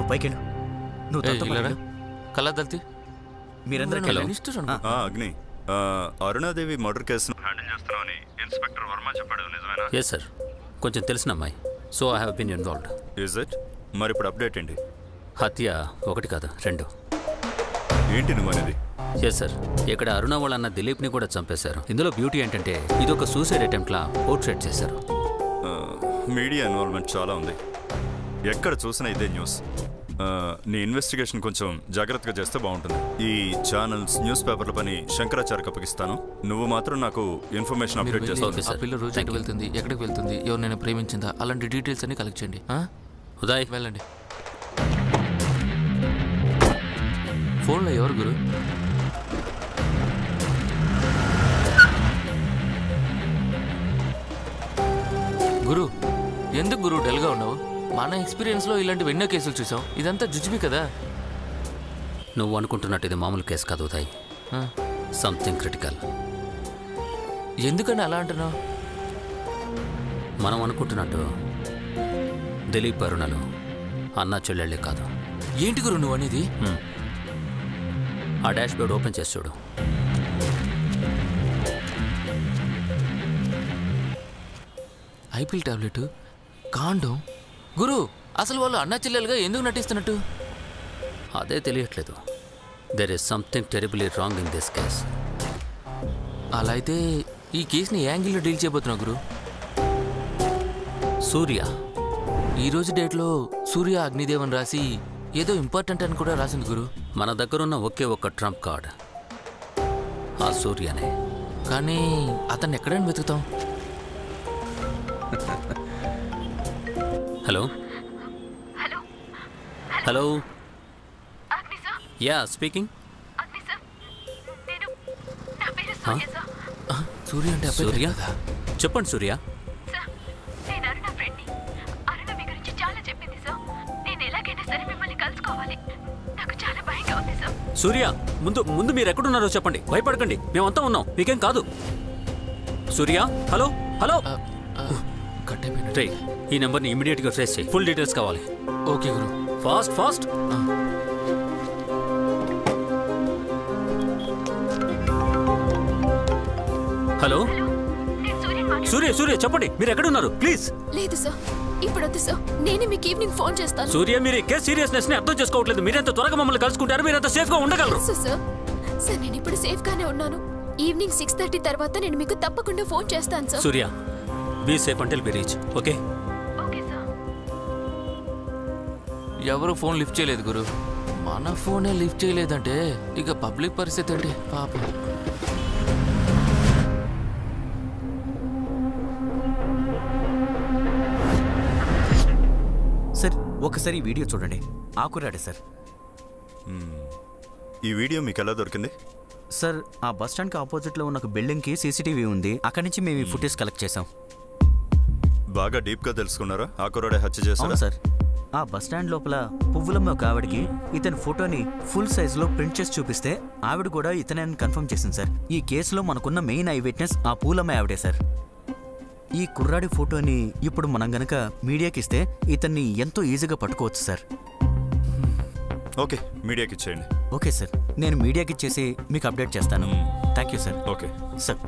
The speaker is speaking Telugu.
నువ్వు పైకెళ్ళు. నువ్వు కళాదల్తి మీరందరూ అగ్ని అరుణాదేవి మర్డర్ కేసును హ్యాండిల్ చేస్తున్నామని ఇన్స్పెక్టర్ వర్మ చెప్పాడు, నిజమేనా? ఎస్ సార్, కొంచెం తెలిసిన అమ్మాయి, so I have been involved. Is it? మరి ఇప్పుడు అప్డేట్ ఏంటి? హత్య ఒకటి కాదు, 2. ఏంటి నువ్వు అనేది? ఎస్ సార్, ఇక్కడ అరుణ వాళ్ళ అన్న దిలీప్ని కూడా చంపేశారు. ఇందులో బ్యూటీ ఏంటంటే ఇది ఒక సూసైడ్ అటెంప్ట్లా పోర్ట్రేట్ చేశారు. మీడియా ఇన్వాల్వ్మెంట్ చాలా ఉంది, ఎక్కడ చూసినా ఇదే న్యూస్. నీ ఇన్వెస్టిగేషన్ కొంచెం జాగ్రత్తగా చేస్తే బాగుంటుంది. ఈ ఛానల్స్, న్యూస్ పేపర్ల పని శంకరాచార్యకి అప్పగిస్తాను. నువ్వు మాత్రం నాకు ఇన్ఫర్మేషన్ అప్డేట్ చేస్తావు. పిల్ల రోజు ఎక్కడికి వెళ్తుంది, ఎక్కడికి వెళ్తుంది, ఎవరినైనా ప్రేమించిందా, అలాంటి డీటెయిల్స్ అన్ని కలెక్ట్ చేయండి. ఉదయ్ వెళ్ళండి. ఫోన్లో ఎవరు గురు? గురు ఎందుకు గురు డల్గా ఉన్నావు? మన ఎక్స్పీరియన్స్లో ఇలాంటివి ఎన్నో కేసులు చూసాం, ఇదంతా జుజుబి కదా. నువ్వు అనుకుంటున్నట్టు ఇది మామూలు కేసు కాదు ఉదయ్, సంథింగ్ క్రిటికల్. ఎందుకని అలా అంటున్నావు? మనం అనుకుంటున్నట్టు దిలీప్ అరుణలు అన్నా చెల్లెళ్ళే కాదు. ఏంటి గురు నువ్వు అనేది? ఆ డాష్ బోర్డ్ ఓపెన్ చేసి చూడు. ఐపిల్ టాబ్లెట్, కాండం. గురు అసలు వాళ్ళు అన్నా చెల్లెలుగా ఎందుకు నటిస్తున్నట్టు? అదే తెలియట్లేదు. There is something terribly wrong in this case. అలా అయితే ఈ కేసుని ఏ యాంగిల్లో డీల్ చేయబోతున్నావు గురు? సూర్య ఈరోజు డేట్లో సూర్య అగ్నిదేవన్ రాసి ఏదో ఇంపార్టెంట్ అని కూడా రాసింది గురు. మన దగ్గరున్న ఒకే ఒక్క ట్రంప్ కార్డ్ ఆ సూర్యనే. కానీ అతన్ని ఎక్కడైనా వెతుకుతాం. Hello hello ya speaking. Surya అంటే సూర్య? చెప్పండి సూర్య. సూర్య ముందు ముందు మీరు ఎక్కడున్నారో చెప్పండి, భయపడకండి, మేమంతా ఉన్నాం, మీకేం కాదు. సూర్య హలో హలో. రే ఈ నెంబర్ని ఇమీడియట్గా ట్రేస్ చేయి, ఫుల్ డీటెయిల్స్ కావాలి. ఓకే గురు, ఫాస్ట్ ఫాస్ట్. హలో సూర్య సూర్య చెప్పండి, మీరు ఎక్కడున్నారు ప్లీజ్. లేదు సార్, ఇప్పుడు వద్దు సార్, నేనే మీకు ఈవినింగ్ ఫోన్ చేస్తాను. సూర్య మీరు కేసు సీరియస్నెస్ ని అర్థం చేసుకోవట్లేదు. మీరెంత త్వరగా మమ్మల్ని కలుసుకుంటారు, మీరెంత సేఫ్ గా ఉండగలరు. సార్ నేను ఇప్పుడు సేఫ్ గానే ఉన్నాను. ఈవినింగ్ 6:30 తర్వాత నేను మీకు తప్పకుండా ఫోన్ చేస్తాను sir. Surya be safe until we reach. Okay okay sir. ఎవరు ఫోన్ లిఫ్ట్ చేయలేదు గురు. మన ఫోనే లిఫ్ట్ చేయలేదంటే ఇక పబ్లిక్ పరిస్థితి ఏంటి పాపం. సార్ ఒకసారి ఈ వీడియో చూడండి, ఆకురాడే సార్. ఈ వీడియో మీకు ఎలా దొరికింది? సార్ ఆ బస్ స్టాండ్కి ఆపోజిట్లో ఉన్న ఒక బిల్డింగ్కి సీసీటీవీ ఉంది, అక్కడి నుంచి మేము ఈ ఫుటేజ్ కలెక్ట్ చేసాం. బాగా డీప్గా తెలుసుకున్నారా? ఆకురాడే హత్య చేశారా? సార్ ఆ బస్ స్టాండ్ లోపల పువ్వులమ్మ ఒక ఆవిడకి ఇతని ఫోటోని ఫుల్ సైజులో ప్రింట్ చేసి చూపిస్తే ఆవిడ కూడా ఇతనే అని కన్ఫర్మ్ చేసింది సార్. ఈ కేసులో మనకున్న మెయిన్ ఐ విట్నెస్ ఆ పూలమ్మ ఆవిడే సార్. ఈ కుర్రాడి ఫోటోని ఇప్పుడు మనం గనక మీడియాకి ఇస్తే ఇతన్ని ఎంతో ఈజీగా పట్టుకోవచ్చు సార్. ఓకే మీడియాకి ఇచ్చేయండి. ఓకే సార్, నేను మీడియాకి ఇచ్చేసి మీకు అప్డేట్ చేస్తాను. Thank you sir. Okay sir